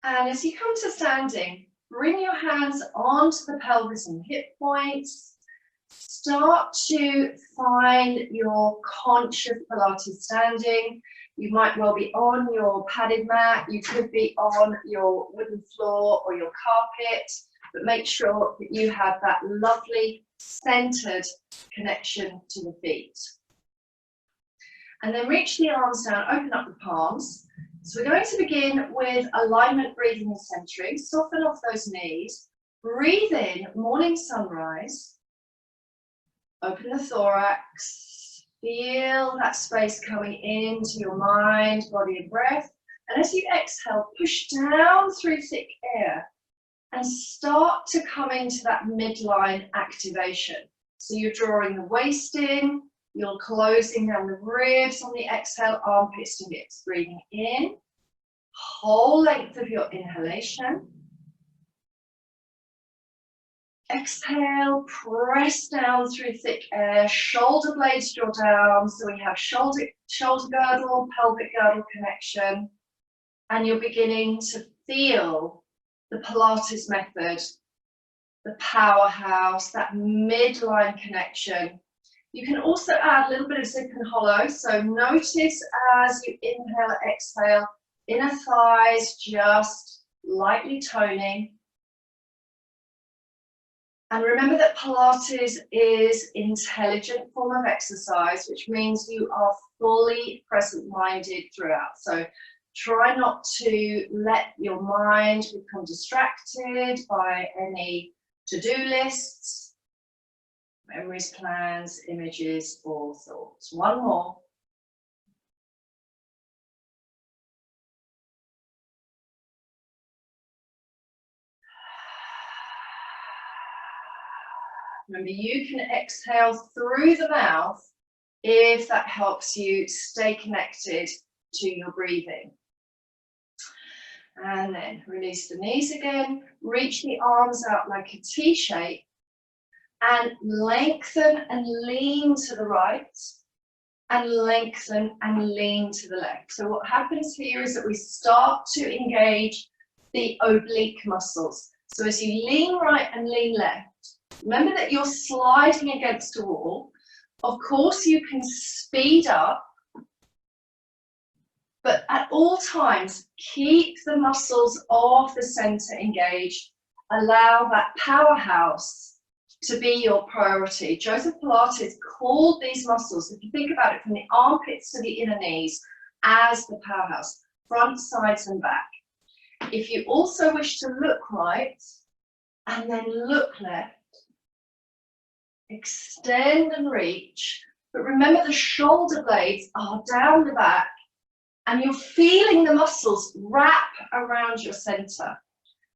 And as you come to standing, bring your hands onto the pelvis and hip points. Start to find your conscious Pilates standing. You might well be on your padded mat, you could be on your wooden floor or your carpet, but make sure that you have that lovely centered connection to the feet. And then reach the arms down, open up the palms. So we're going to begin with alignment, breathing and centering. Soften off those knees. Breathe in, morning sunrise. Open the thorax. Feel that space coming into your mind, body and breath. And as you exhale, push down through thick air and start to come into that midline activation. So you're drawing the waist in, you're closing down the ribs on the exhale, armpits to hips. Breathing in, whole length of your inhalation. Exhale, press down through thick air, shoulder blades draw down, so we have shoulder girdle, pelvic girdle connection, and you're beginning to feel the Pilates method, the powerhouse, that midline connection. You can also add a little bit of zip and hollow, so notice as you inhale, exhale, inner thighs just lightly toning. And remember that Pilates is intelligent form of exercise, which means you are fully present-minded throughout. So try not to let your mind become distracted by any to-do lists, memories, plans, images, or thoughts. One more. Remember, you can exhale through the mouth if that helps you stay connected to your breathing. And then release the knees again, reach the arms out like a T shape, and lengthen and lean to the right, and lengthen and lean to the left. So what happens here is that we start to engage the oblique muscles. So as you lean right and lean left, remember that you're sliding against a wall. Of course, you can speed up, but at all times, keep the muscles of the center engaged. Allow that powerhouse to be your priority. Joseph Pilates called these muscles, if you think about it, from the armpits to the inner knees, as the powerhouse, front, sides, and back. If you also wish to look right and then look left, extend and reach, but remember the shoulder blades are down the back and you're feeling the muscles wrap around your center.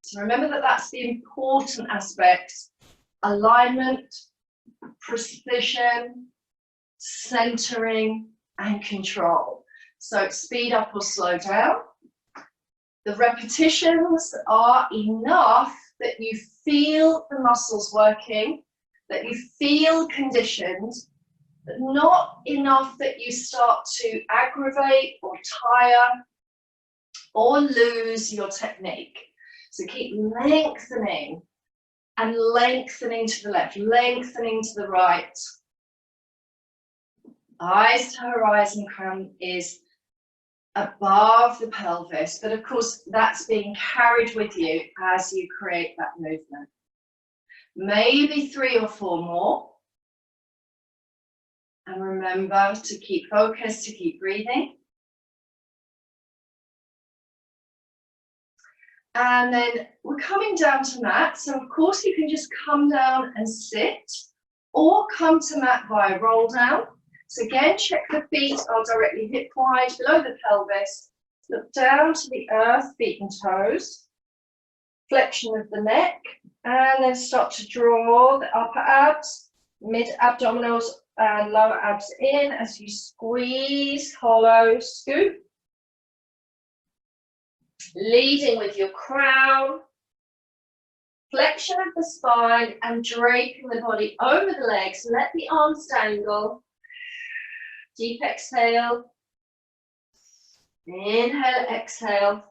So remember that that's the important aspect: alignment, precision, centering, and control. So speed up or slow down. The repetitions are enough that you feel the muscles working, that you feel conditioned, but not enough that you start to aggravate or tire or lose your technique. So keep lengthening and lengthening to the left, lengthening to the right. Eyes to horizon, crown is above the pelvis, but of course that's being carried with you as you create that movement. Maybe 3 or 4 more. And remember to keep focused, to keep breathing. And then we're coming down to mat. So of course you can just come down and sit, or come to mat via roll down. So again, check the feet are directly hip wide below the pelvis. Look down to the earth, feet and toes. Flexion of the neck, and then start to draw the upper abs, mid abdominals and lower abs in as you squeeze, hollow, scoop. Leading with your crown, flexion of the spine and draping the body over the legs. Let the arms dangle. Deep exhale. Inhale, exhale.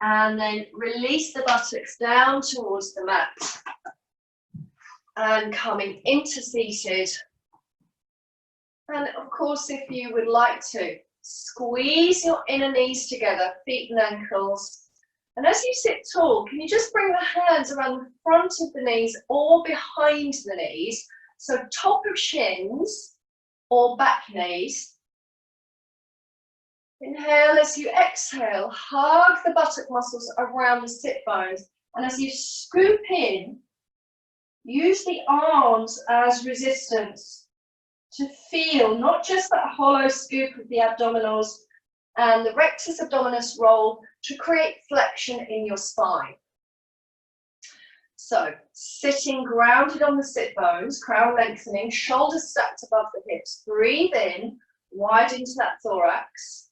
And then release the buttocks down towards the mat. And coming into seated. And of course, if you would like to, squeeze your inner knees together, feet and ankles. And as you sit tall, can you just bring the hands around the front of the knees or behind the knees? So top of shins or back knees. Inhale as you exhale, hug the buttock muscles around the sit bones. And as you scoop in, use the arms as resistance to feel not just that hollow scoop of the abdominals and the rectus abdominis roll to create flexion in your spine. So, sitting grounded on the sit bones, crown lengthening, shoulders stacked above the hips. Breathe in, wide into that thorax.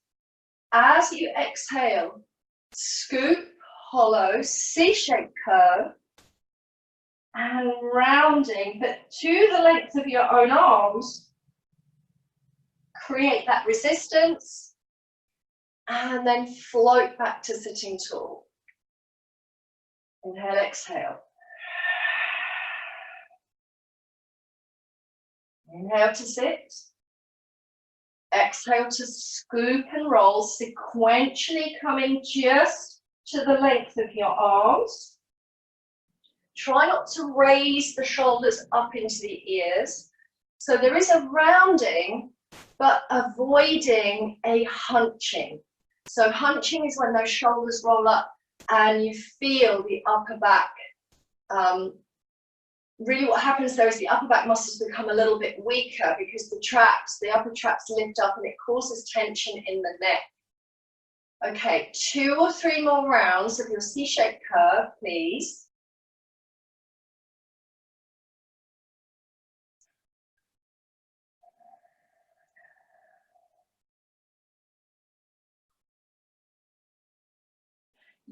As you exhale, scoop, hollow, C-shaped curve, and rounding, but to the length of your own arms. Create that resistance, and then float back to sitting tall. Inhale, exhale. Inhale to sit. Exhale to scoop and roll, sequentially coming just to the length of your arms. Try not to raise the shoulders up into the ears. So there is a rounding, but avoiding a hunching. So hunching is when those shoulders roll up and you feel the upper back. Really what happens there is the upper back muscles become a little bit weaker because the upper traps lift up and it causes tension in the neck. Okay, 2 or 3 more rounds of your C-shaped curve, please.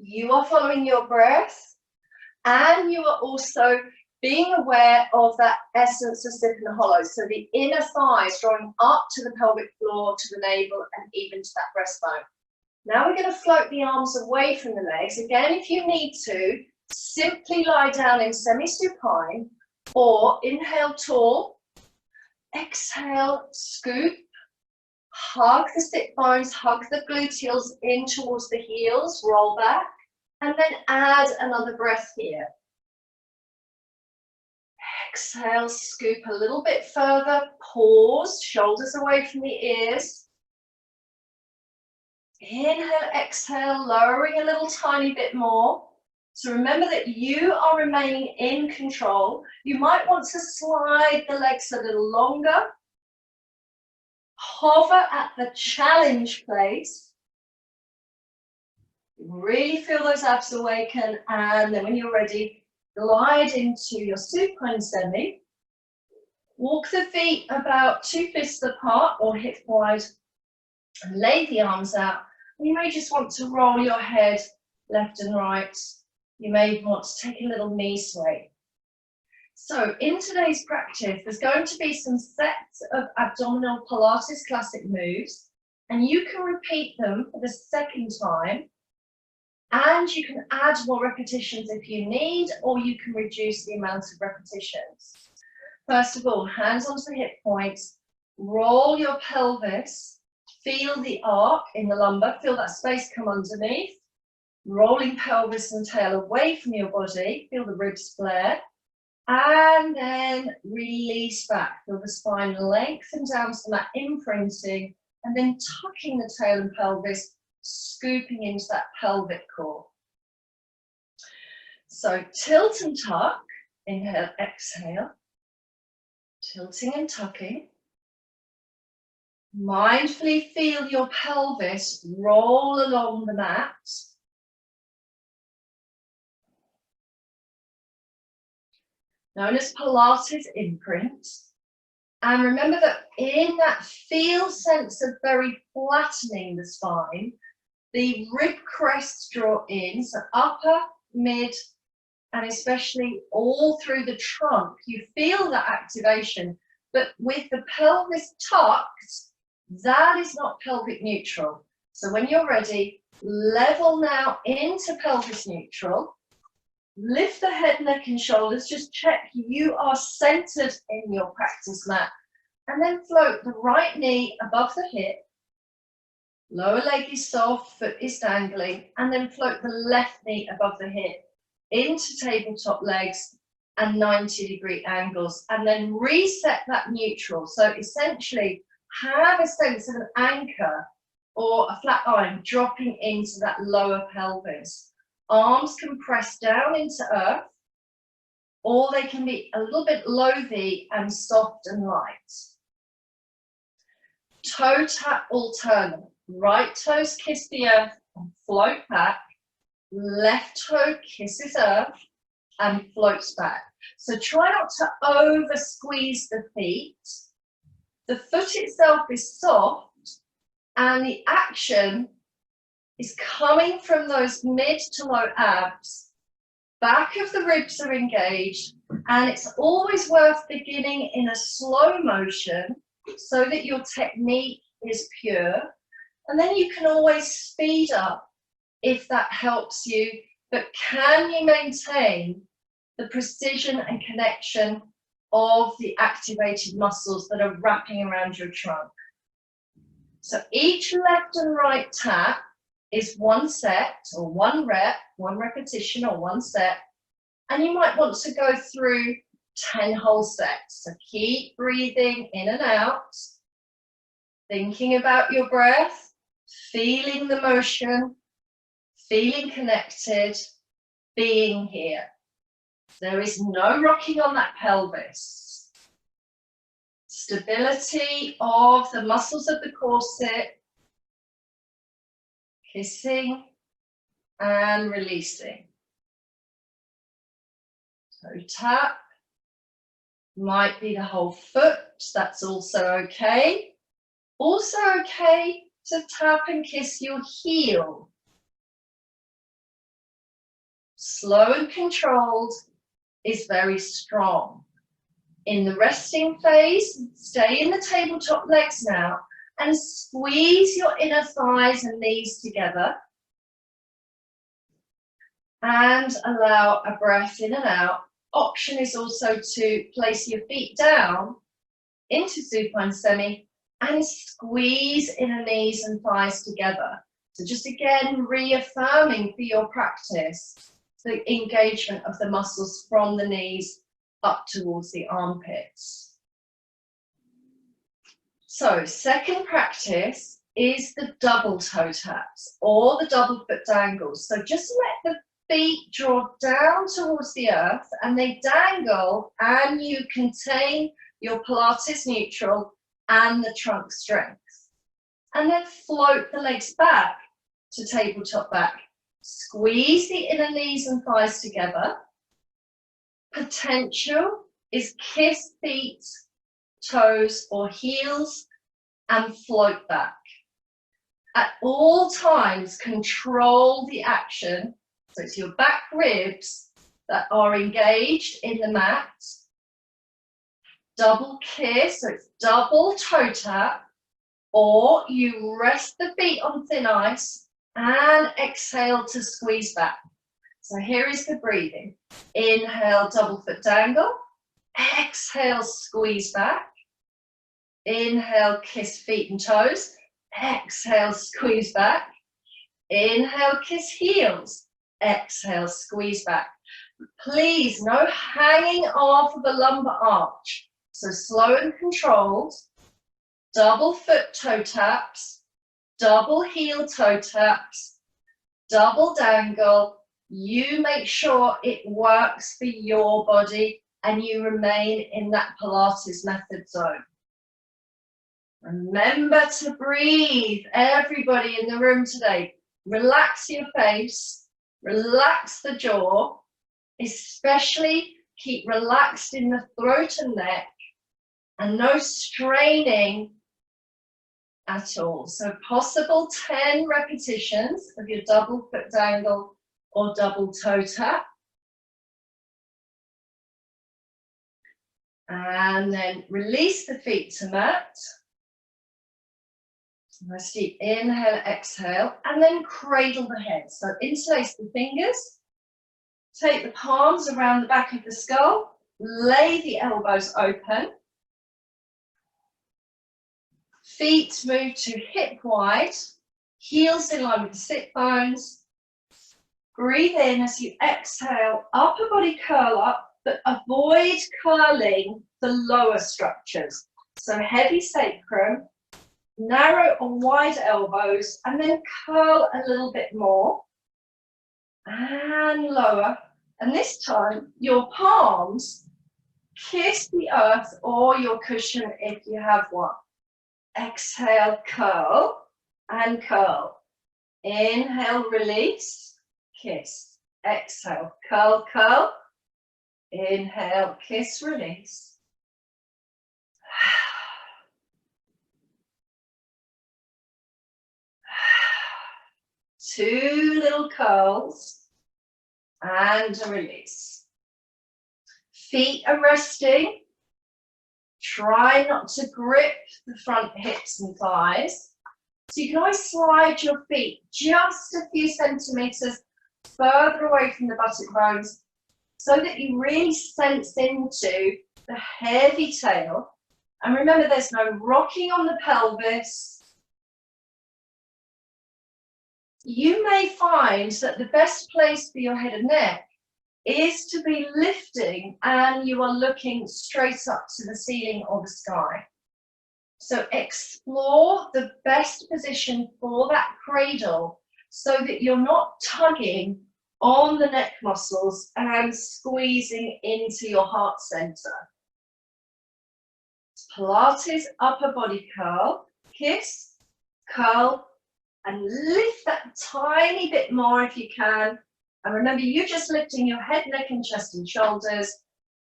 You are following your breath, and you are also being aware of that essence of stiff and hollow. So the inner thighs drawing up to the pelvic floor, to the navel, and even to that breastbone. Now we're going to float the arms away from the legs. Again, if you need to, simply lie down in semi-supine, or inhale tall, exhale, scoop, hug the sit bones, hug the gluteals in towards the heels, roll back, and then add another breath here. Exhale, scoop a little bit further, pause, shoulders away from the ears. Inhale, exhale, lowering a little tiny bit more. So remember that you are remaining in control. You might want to slide the legs a little longer. Hover at the challenge place. Really feel those abs awaken, and then when you're ready, glide into your supine semi. Walk the feet about 2 fists apart or hip wide, and lay the arms out. You may just want to roll your head left and right. You may want to take a little knee sway. So in today's practice, there's going to be some sets of abdominal Pilates classic moves, and you can repeat them for the second time, and you can add more repetitions if you need, or you can reduce the amount of repetitions. First of all, hands onto the hip points, roll your pelvis, feel the arc in the lumbar, feel that space come underneath, rolling pelvis and tail away from your body, feel the ribs flare, and then release back, feel the spine lengthen down to the mat, imprinting, and then tucking the tail and pelvis, scooping into that pelvic core. So tilt and tuck, inhale, exhale, tilting and tucking. Mindfully feel your pelvis roll along the mat. Known as Pilates imprint. And remember that in that feel sense of very flattening the spine, the rib crests draw in, so upper, mid, and especially all through the trunk. You feel that activation, but with the pelvis tucked, that is not pelvic neutral. So when you're ready, Level now into pelvis neutral. Lift the head, neck and shoulders. Just check you are centered in your practice mat. And then float the right knee above the hip. Lower leg is soft, foot is dangling. And then float the left knee above the hip into tabletop legs and 90-degree angles. And then reset that neutral. So essentially have a sense of an anchor or a flat iron dropping into that lower pelvis. Arms can press down into earth, or they can be a little bit low-V and soft and light. Toe tap alternate. Right toes kiss the earth and float back. Left toe kisses earth and floats back. So try not to over squeeze the feet. The foot itself is soft and the action is coming from those mid to low abs. Back of the ribs are engaged, and it's always worth beginning in a slow motion so that your technique is pure. And then you can always speed up if that helps you, but can you maintain the precision and connection of the activated muscles that are wrapping around your trunk? So each left and right tap is one set or one rep, one repetition or one set, and you might want to go through 10 whole sets. So keep breathing in and out, thinking about your breath, feeling the motion, feeling connected, being here. There is no rocking on that pelvis. Stability of the muscles of the corset, kissing and releasing. Toe tap, might be the whole foot, that's also okay. Also okay to tap and kiss your heel. Slow and controlled is very strong. In the resting phase, stay in the tabletop legs now and squeeze your inner thighs and knees together. And allow a breath in and out. Option is also to place your feet down into supine semi and squeeze inner knees and thighs together. So just again, reaffirming for your practice the engagement of the muscles from the knees up towards the armpits. So second practice is the double toe taps or the double foot dangles. So just let the feet draw down towards the earth and they dangle, and you contain your Pilates neutral and the trunk strength. And then float the legs back to tabletop back. Squeeze the inner knees and thighs together. Potential is kiss feet, toes or heels and float back. At all times, control the action. So it's your back ribs that are engaged in the mat. Double kiss, so it's double toe tap, or you rest the feet on thin ice and exhale to squeeze back. So here is the breathing. Inhale, double foot dangle. Exhale, squeeze back. Inhale, kiss feet and toes. Exhale, squeeze back. Inhale, kiss heels. Exhale, squeeze back. Please, no hanging off of the lumbar arch. So slow and controlled. Double foot toe taps. Double heel toe taps. Double dangle. You make sure it works for your body and you remain in that Pilates method zone. Remember to breathe, everybody in the room today. Relax your face, relax the jaw, especially keep relaxed in the throat and neck, and no straining at all. So possible 10 repetitions of your double foot dangle or double toe tap. And then release the feet to mat. Nice deep inhale, exhale, and then cradle the head. So interlace the fingers, take the palms around the back of the skull, lay the elbows open. Feet move to hip wide, heels in line with the sit bones. Breathe in as you exhale, upper body curl up, but avoid curling the lower structures. So heavy sacrum, narrow or wide elbows, and then curl a little bit more. And lower. And this time, your palms kiss the earth or your cushion if you have one. Exhale, curl and curl. Inhale, release, kiss. Exhale, curl, curl. Inhale, kiss, release. 2 little curls and a release. Feet are resting. Try not to grip the front hips and thighs. So you can always slide your feet just a few centimeters further away from the buttock bones so that you really sense into the heavy tail. And remember, there's no rocking on the pelvis. You may find that the best place for your head and neck is to be lifting and you are looking straight up to the ceiling or the sky. So explore the best position for that cradle so that you're not tugging on the neck muscles and squeezing into your heart center. Pilates upper body curl, kiss, curl, and lift that tiny bit more if you can. And remember, you're just lifting your head, neck, and chest and shoulders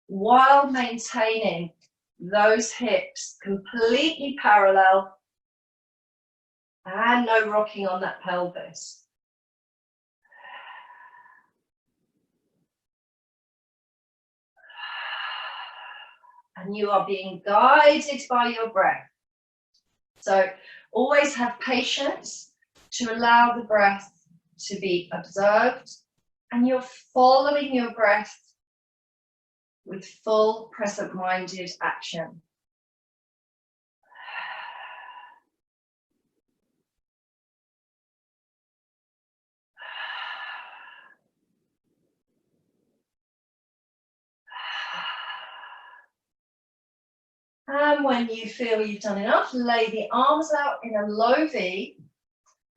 while maintaining those hips completely parallel and no rocking on that pelvis. And you are being guided by your breath. So always have patience to allow the breath to be observed, and you're following your breath with full present-minded action. And when you feel you've done enough, lay the arms out in a low V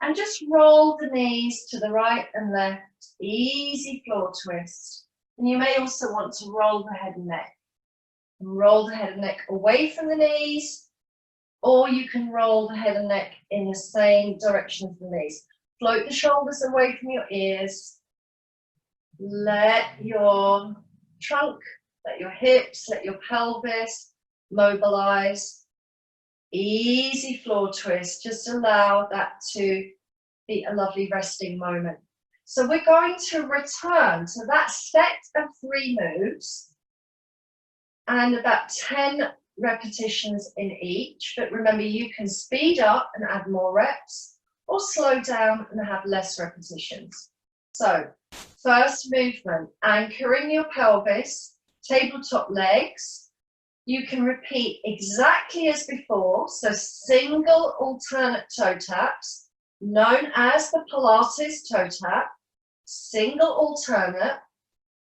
and just roll the knees to the right and left. Easy floor twist. And you may also want to roll the head and neck. Roll the head and neck away from the knees, or you can roll the head and neck in the same direction as the knees. Float the shoulders away from your ears. Let your trunk, let your hips, let your pelvis mobilize. Easy floor twist. Just allow that to be a lovely resting moment. So we're going to return to that set of 3 moves and about 10 repetitions in each. But remember, you can speed up and add more reps or slow down and have less repetitions. So first movement, anchoring your pelvis, tabletop legs. You can repeat exactly as before, so single alternate toe taps, known as the Pilates toe tap, single alternate,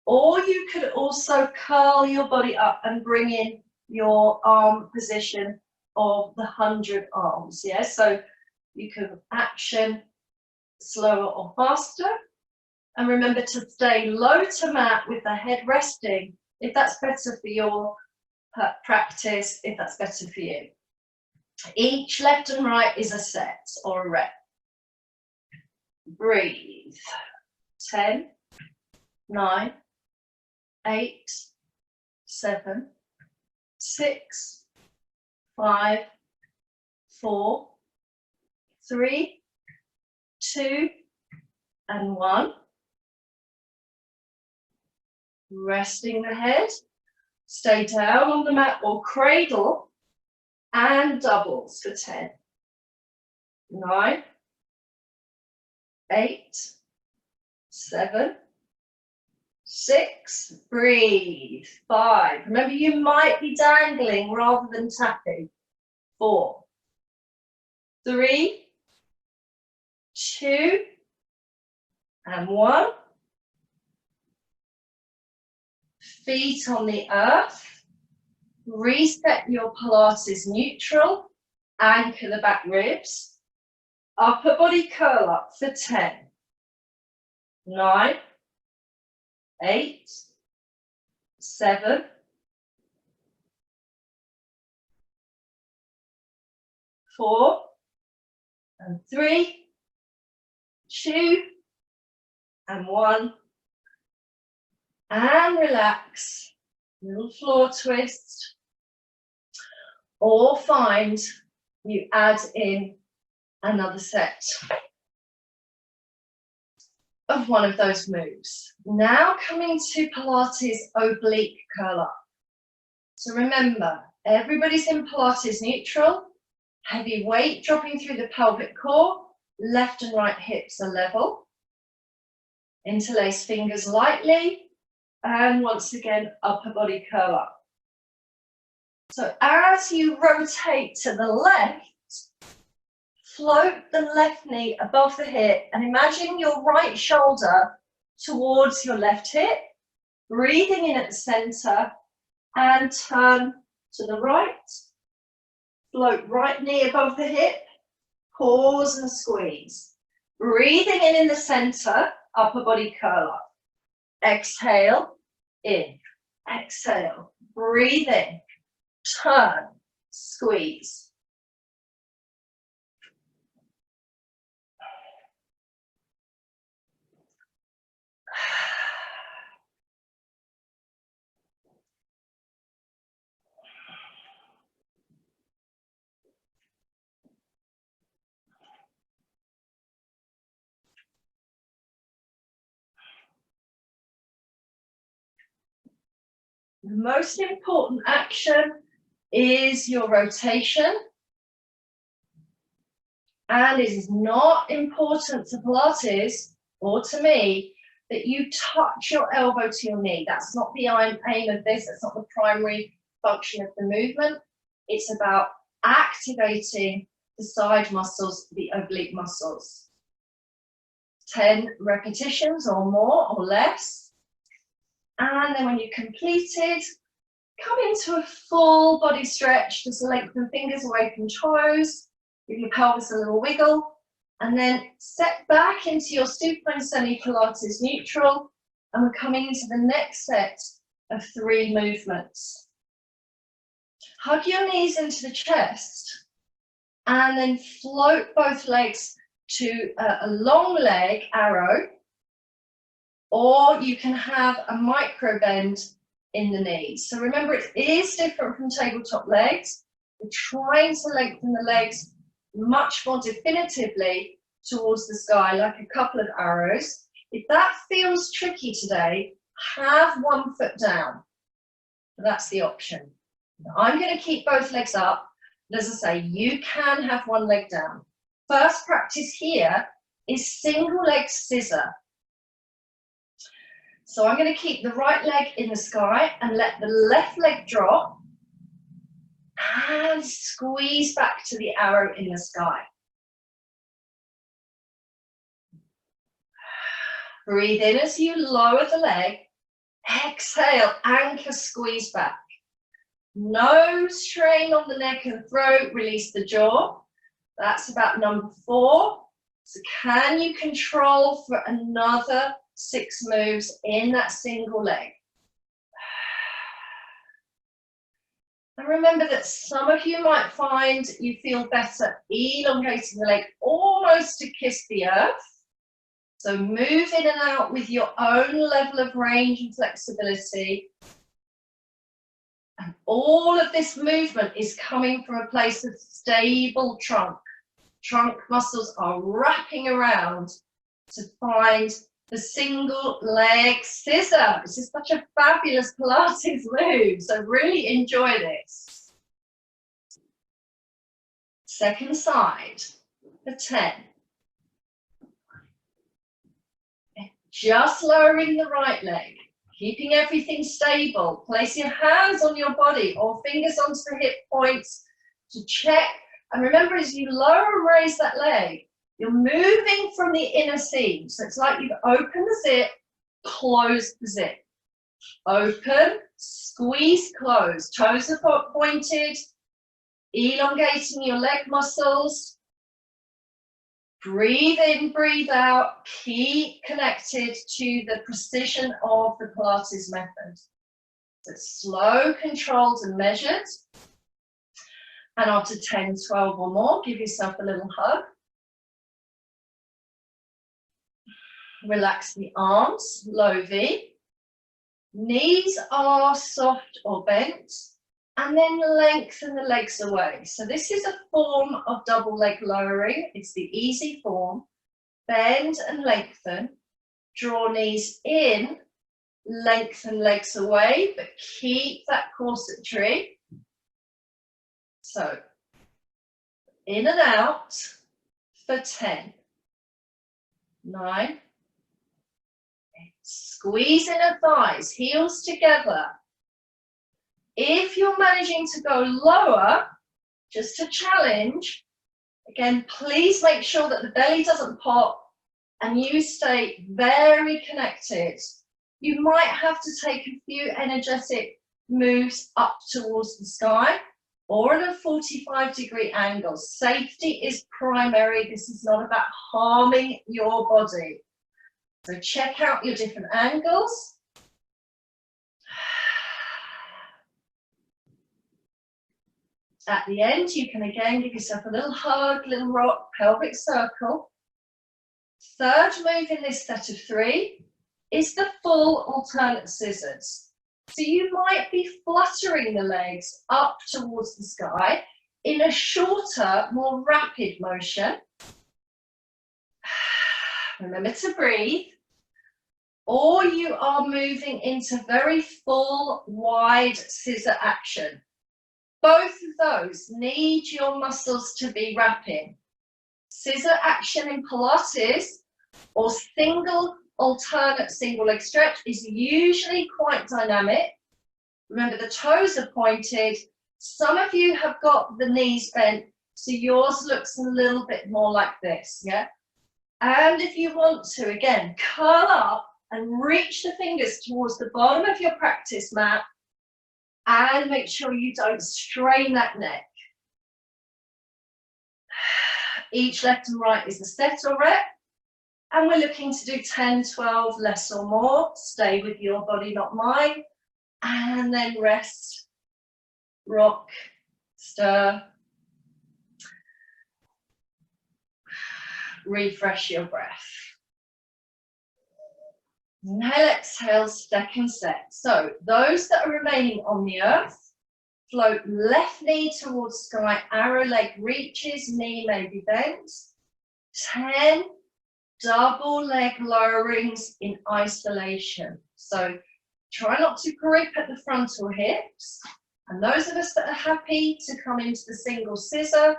or you could also curl your body up and bring in your arm position of the 100 arms, yeah? So you can action slower or faster, and remember to stay low to mat with the head resting, if that's better for your practice, if that's better for you. Each left and right is a set or a rep. Breathe. 10, 9, 8, 7, 6, 5, 4, 3, 2, and 1. Resting the head. Stay down on the mat or cradle, and doubles for 10. 9, 8, 7, 6, breathe, 5. Remember, you might be dangling rather than tapping. 4, 3, 2, and 1. Feet on the earth. Reset your Pilates neutral. Anchor the back ribs. Upper body curl up for 10, 9, 8, 7, 4, and 3, 2, and 1. And relax. Little floor twist. Or find you add in another set of one of those moves. Now coming to Pilates oblique curl up. So remember, everybody's in Pilates neutral, heavy weight dropping through the pelvic core, left and right hips are level. Interlace fingers lightly, and once again, upper body curl up. So as you rotate to the left, float the left knee above the hip and imagine your right shoulder towards your left hip, breathing in at the center and turn to the right. Float right knee above the hip, pause and squeeze. Breathing in the center, upper body curl up. Exhale, in, exhale, breathe in, turn, squeeze. The most important action is your rotation. And it is not important to Pilates or to me that you touch your elbow to your knee. That's not the aim of this. That's not the primary function of the movement. It's about activating the side muscles, the oblique muscles. 10 repetitions or more or less. And then when you've completed, come into a full body stretch. Just lengthen fingers away from toes. Give your pelvis a little wiggle. And then step back into your supine semi-Pilates neutral. And we're coming into the next set of 3 movements. Hug your knees into the chest. And then float both legs to a long leg arrow. Or you can have a micro bend in the knees. So remember, it is different from tabletop legs. We're trying to lengthen the legs much more definitively towards the sky, like a couple of arrows. If that feels tricky today, have one foot down. That's the option. Now, I'm going to keep both legs up. But as I say, you can have one leg down. First practice here is single leg scissor. So I'm going to keep the right leg in the sky and let the left leg drop and squeeze back to the arrow in the sky. Breathe in as you lower the leg. Exhale, anchor, squeeze back. No strain on the neck and throat, release the jaw. That's about number 4. So can you control for another 6 moves in that single leg? And remember that some of you might find you feel better elongating the leg almost to kiss the earth. So move in and out with your own level of range and flexibility. And all of this movement is coming from a place of stable trunk. Trunk muscles are wrapping around to find the single leg scissor. This is such a fabulous Pilates move, so really enjoy this. Second side. for 10. Just lowering the right leg, keeping everything stable. Place your hands on your body or fingers onto the hip points to check. And remember, as you lower and raise that leg, you're moving from the inner seam. So it's like you've opened the zip, closed the zip. Open, squeeze, close. Toes are pointed, elongating your leg muscles. Breathe in, breathe out. Keep connected to the precision of the Pilates method. So it's slow, controlled, and measured. And after 10, 12 or more, give yourself a little hug. Relax the arms, low V. Knees are soft or bent. And then lengthen the legs away. So this is a form of double leg lowering. It's the easy form. Bend and lengthen. Draw knees in. Lengthen legs away, but keep that corset tree. So in and out for 10. 9. 8. Squeeze inner thighs, heels together. If you're managing to go lower, just a challenge, again, please make sure that the belly doesn't pop and you stay very connected. You might have to take a few energetic moves up towards the sky or at a 45-degree angle. Safety is primary. This is not about harming your body. So check out your different angles. At the end, you can again give yourself a little hug, little rock, pelvic circle. Third move in this set of 3 is the full alternate scissors. So you might be fluttering the legs up towards the sky in a shorter, more rapid motion. Remember to breathe. Or you are moving into very full, wide scissor action. Both of those need your muscles to be wrapping. Scissor action in Pilates or single alternate single leg stretch is usually quite dynamic. Remember, the toes are pointed. Some of you have got the knees bent, so yours looks a little bit more like this, yeah? And if you want to, again, curl up and reach the fingers towards the bottom of your practice mat. And make sure you don't strain that neck. Each left and right is a set or rep. And we're looking to do 10, 12, less or more. Stay with your body, not mine. And then rest, rock, stir. Refresh your breath. Inhale, exhale, second set. So those that are remaining on the earth, float left knee towards sky, arrow leg reaches, knee may be bent. 10 double leg lowerings in isolation. So try not to grip at the frontal hips. And those of us that are happy to come into the single scissor,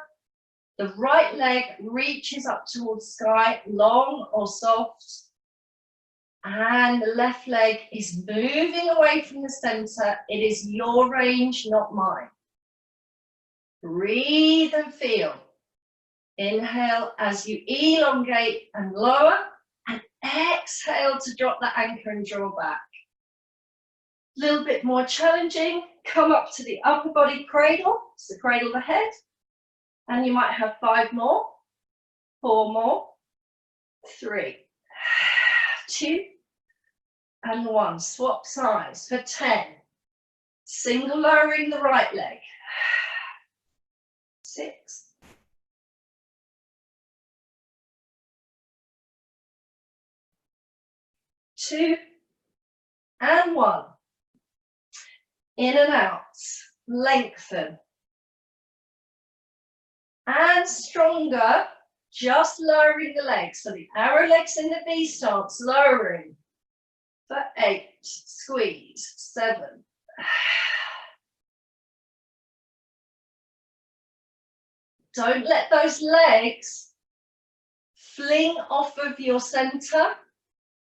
the right leg reaches up towards sky, long or soft. And the left leg is moving away from the center. It is your range, not mine. Breathe and feel. Inhale as you elongate and lower, and exhale to drop the anchor and draw back. A little bit more challenging. Come up to the upper body cradle. It's the cradle of the head. And you might have 5 more, 4 more, 3, 2, and 1. Swap sides for 10. Single lowering the right leg. 6. 2, and 1. In and out. Lengthen. And stronger, just lowering the legs. So the arrow legs in the V stance, lowering. For 8, squeeze, 7. Don't let those legs fling off of your center,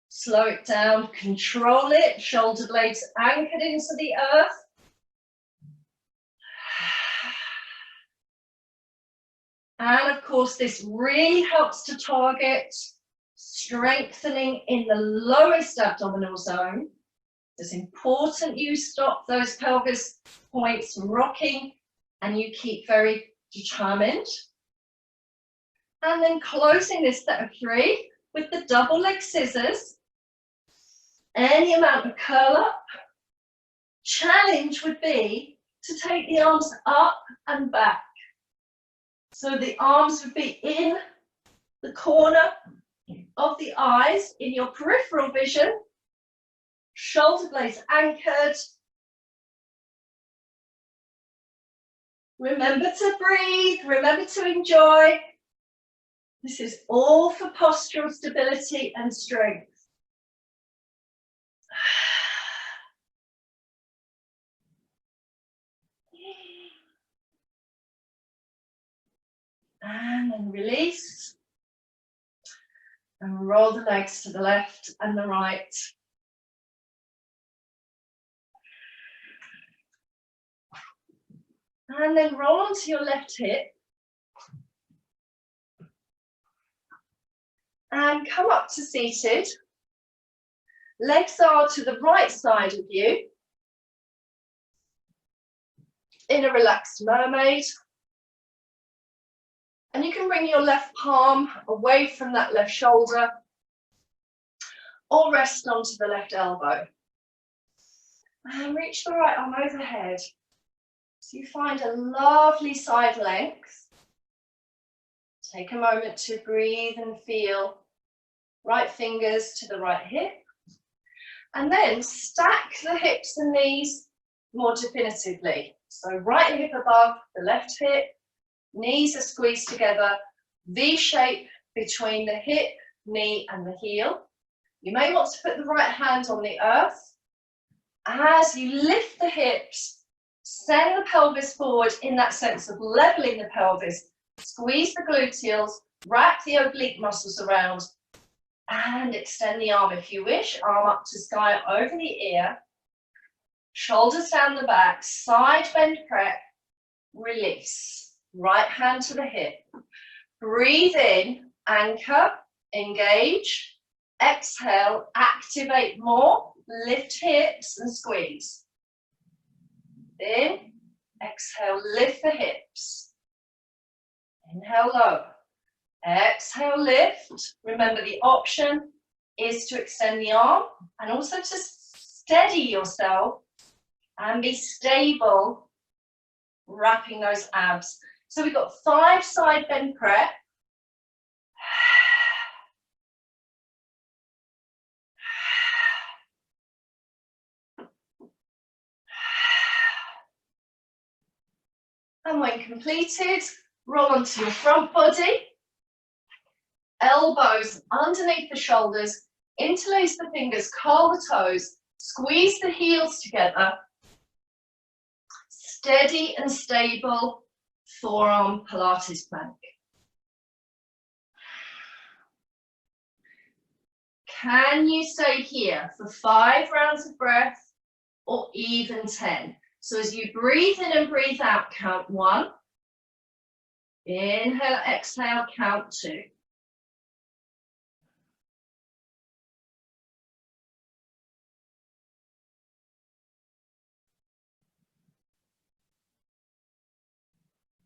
slow it down, control it, shoulder blades anchored into the earth. And of course, this really helps to target strengthening in the lowest abdominal zone. It's important you stop those pelvis points from rocking and you keep very determined. And then closing this set of 3 with the double leg scissors. Any amount of curl up. Challenge would be to take the arms up and back. So the arms would be in the corner of the eyes in your peripheral vision. Shoulder blades anchored. Remember to breathe, remember to enjoy. This is all for postural stability and strength. And then release. And roll the legs to the left and the right. And then roll onto your left hip. And come up to seated. Legs are to the right side of you. In a relaxed mermaid. And you can bring your left palm away from that left shoulder or rest onto the left elbow. And reach the right arm overhead. So you find a lovely side length. Take a moment to breathe and feel. Right fingers to the right hip. And then stack the hips and knees more definitively. So right hip above the left hip. Knees are squeezed together, V shape between the hip, knee and the heel. You may want to put the right hand on the earth. As you lift the hips, send the pelvis forward in that sense of leveling the pelvis. Squeeze the gluteals, wrap the oblique muscles around and extend the arm if you wish. Arm up to sky over the ear. Shoulders down the back, side bend prep, release. Right hand to the hip. Breathe in, anchor, engage. Exhale, activate more. Lift hips and squeeze. In, exhale, lift the hips. Inhale, lower. Exhale, lift. Remember, the option is to extend the arm and also to steady yourself and be stable, wrapping those abs. So we've got 5 side bend prep. And when completed, roll onto your front body. Elbows underneath the shoulders, interlace the fingers, curl the toes, squeeze the heels together. Steady and stable forearm Pilates plank. Can you stay here for 5 rounds of breath or even 10? So as you breathe in and breathe out, count 1. Inhale, exhale, count 2.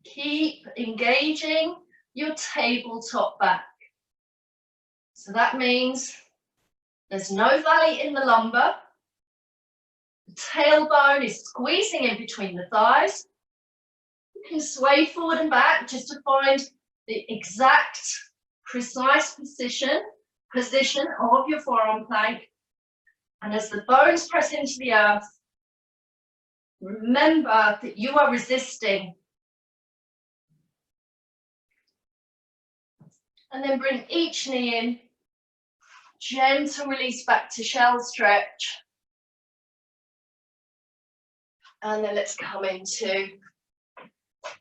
Keep engaging your tabletop back. So that means there's no valley in the lumbar. The tailbone is squeezing in between the thighs. You can sway forward and back just to find the exact precise position of your forearm plank. And as the bones press into the earth, remember that you are resisting. And then bring each knee in. Gentle release back to shell stretch. And then let's come into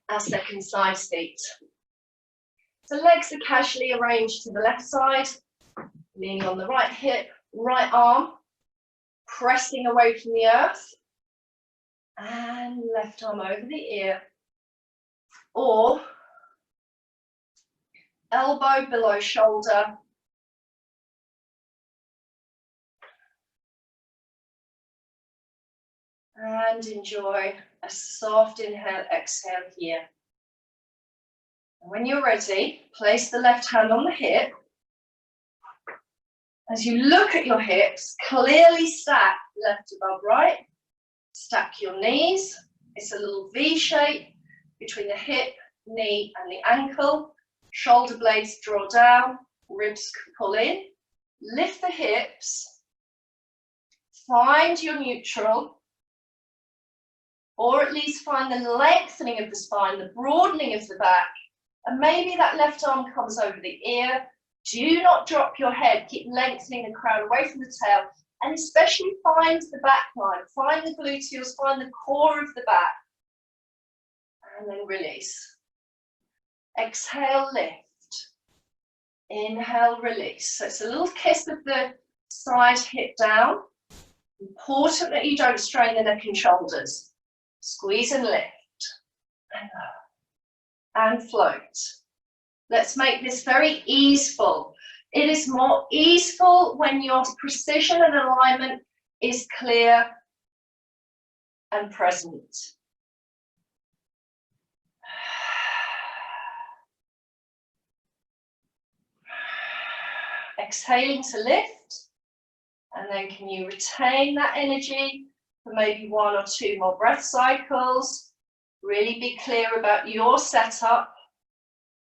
our second side seat. So legs are casually arranged to the left side, leaning on the right hip, right arm, pressing away from the earth, and left arm over the ear, or elbow below shoulder, and enjoy a soft inhale, exhale here. And when you're ready, place the left hand on the hip. As you look at your hips, clearly stack left above right. Stack your knees. It's a little V shape between the hip, knee, and the ankle. Shoulder blades draw down, ribs pull in. Lift the hips. Find your neutral, or at least find the lengthening of the spine, the broadening of the back, and maybe that left arm comes over the ear. Do not drop your head, keep lengthening the crown away from the tail, and especially find the back line, find the gluteals, find the core of the back, and then release. Exhale, lift. Inhale, release. So it's a little kiss of the side hip down. Important that you don't strain the neck and shoulders. Squeeze and lift. And float. Let's make this very easeful. It is more easeful when your precision and alignment is clear and present. Exhaling to lift, and then can you retain that energy for maybe 1 or 2 more breath cycles. Really be clear about your setup,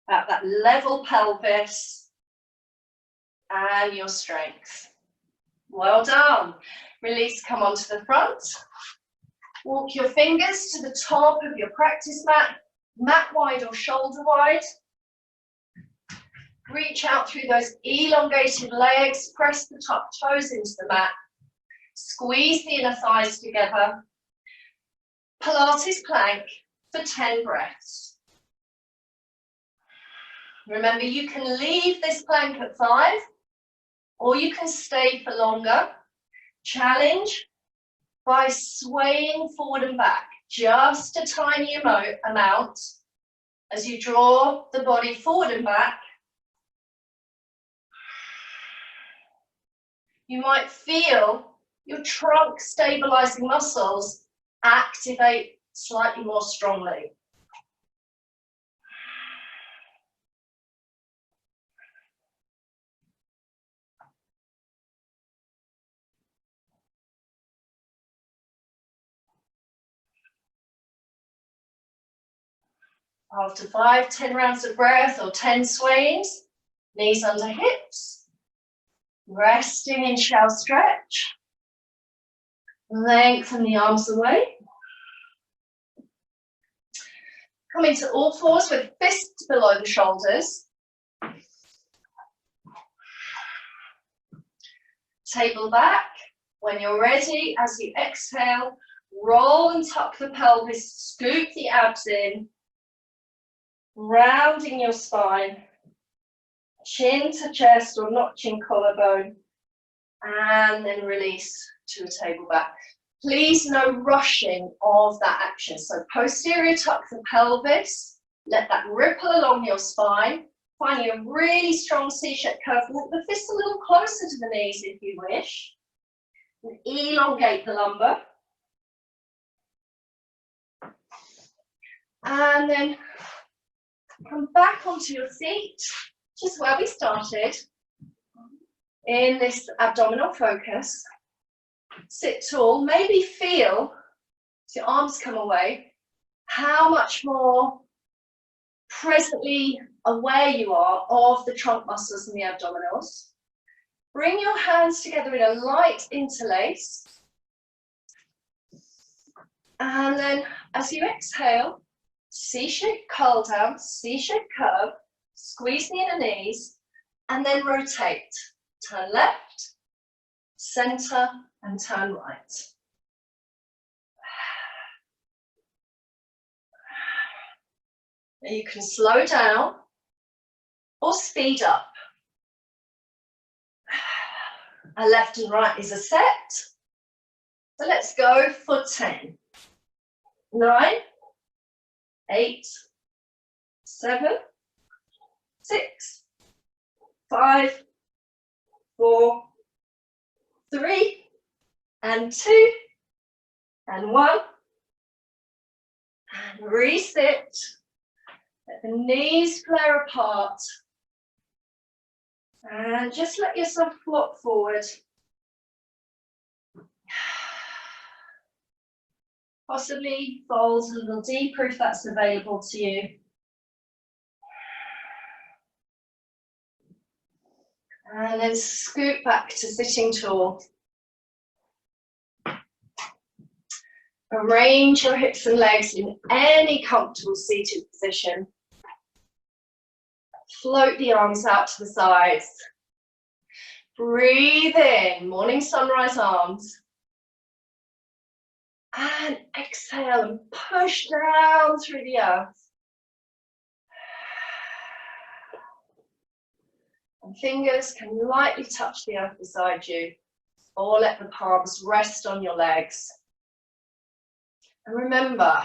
about that level pelvis and your strength. Well done. Release, come onto the front. Walk your fingers to the top of your practice mat, mat wide or shoulder wide. Reach out through those elongated legs, press the top toes into the mat. Squeeze the inner thighs together. Pilates plank for 10 breaths. Remember, you can leave this plank at 5, or you can stay for longer. Challenge by swaying forward and back, just a tiny amount as you draw the body forward and back. You might feel your trunk stabilizing muscles activate slightly more strongly. After 5, 10 rounds of breath or 10 swings, knees under hips, resting in shell stretch. Lengthen the arms away. Come into all fours with fists below the shoulders. Table back. When you're ready, as you exhale, roll and tuck the pelvis, scoop the abs in, rounding your spine, chin to chest or notching collarbone, and then release to a table back. Please, no rushing of that action. So posterior tuck the pelvis, let that ripple along your spine, finding a really strong C-shaped curve. Walk the fists a little closer to the knees if you wish. And elongate the lumbar. And then come back onto your seat, just where we started, in this abdominal focus. Sit tall, maybe feel, as your arms come away, how much more presently aware you are of the trunk muscles and the abdominals. Bring your hands together in a light interlace. And then as you exhale, C-shaped curl down, C-shaped curve, squeeze the inner knees, and then rotate. Turn left, center, and turn right. Now you can slow down or speed up. A left and right is a set. So let's go for 10. 9, 8, 7, 6, 5, 4, 3, and 2, and 1. And reset. Let the knees flare apart. And just let yourself flop forward. Possibly fold a little deeper if that's available to you. And then scoot back to sitting tall. Arrange your hips and legs in any comfortable seated position. Float the arms out to the sides. Breathe in, morning sunrise arms. And exhale and push down through the earth. And fingers can lightly touch the earth beside you, or let the palms rest on your legs. And remember,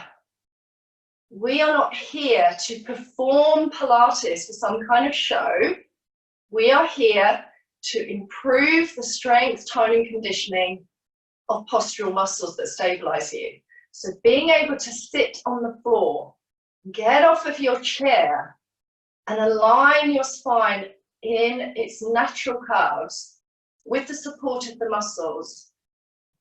we are not here to perform Pilates for some kind of show. We are here to improve the strength, tone, and conditioning of postural muscles that stabilize you. So being able to sit on the floor, get off of your chair, and align your spine in its natural curves with the support of the muscles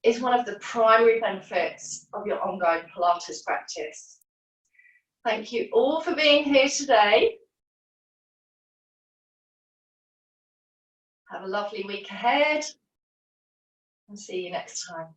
is one of the primary benefits of your ongoing Pilates practice. Thank you all for being here today. Have a lovely week ahead and see you next time.